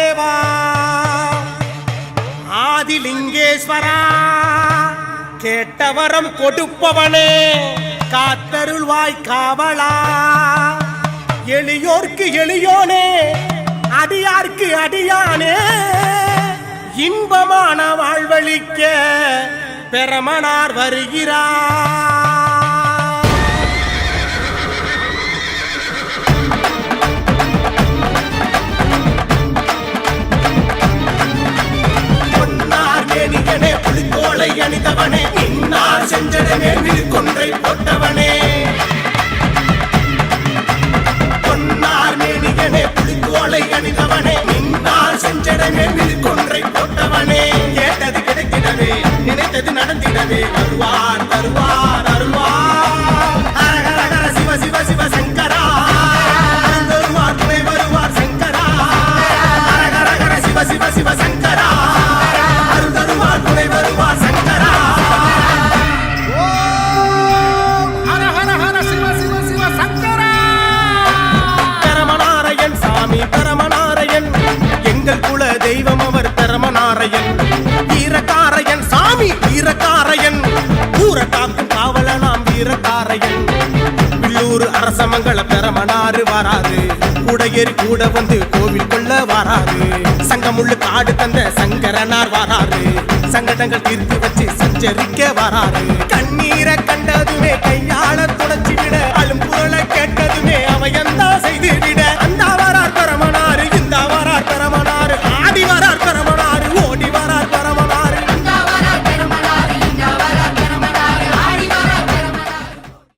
தேவா ஆதிலிங்கேஸ்வரா கேட்டவரம் கொடுப்பவனே காத்தருள்வாய் காவலா எளியோர்க்கு எளியோனே அடியார்க்கு அடியானே இன்பமான வாழ்வழிக்க பெருமனார் வருகிறார். பொன்னார் புலித்தோலை அணிந்தவனே இன்னார் செஞ்சடமே விழுக்கொன்றை போட்டவனே பொன்னார் மேனியனே புலித்தோலை அணிந்தவனே இன்னார் செஞ்சடமே விழுக்கொன்றை போட்டவனே கேட்டது கிடைத்திடவே நினைத்தது நடந்திடவே வருவார் வருவார் அருள்வார் ஹரஹர சிவ சிவ சிவ சங்கரா வருவார் துணை வருவார் சங்கரா ஹரஹர சிவ சிவ சிவ சங்கரா அருள் தருவார் துணை வருவார் சங்கரா ஓம் ஹரஹர சிவ சிவ சிவ சங்கரா பரமநாராயண் சாமி பரமநாராயண் எங்கள் குல தெய்வம் அவர் பரமநாராயண் வீரகாரையன் சாமி வீரகாரையன் ஊர காக்கும் காவல நாம் வீரகாரையன் வில்லூர் அரசமங்கள பெரமனாறு வராது உடையேறி கூட வந்து கோவில் கொள்ள வராது சங்கமுள்ளு காடு தந்த சங்கரனார் வராது சங்கடங்கள் தீர்த்து வச்சு சஞ்சரிக்க வராது கண்ணீரை கண்டதுமே கை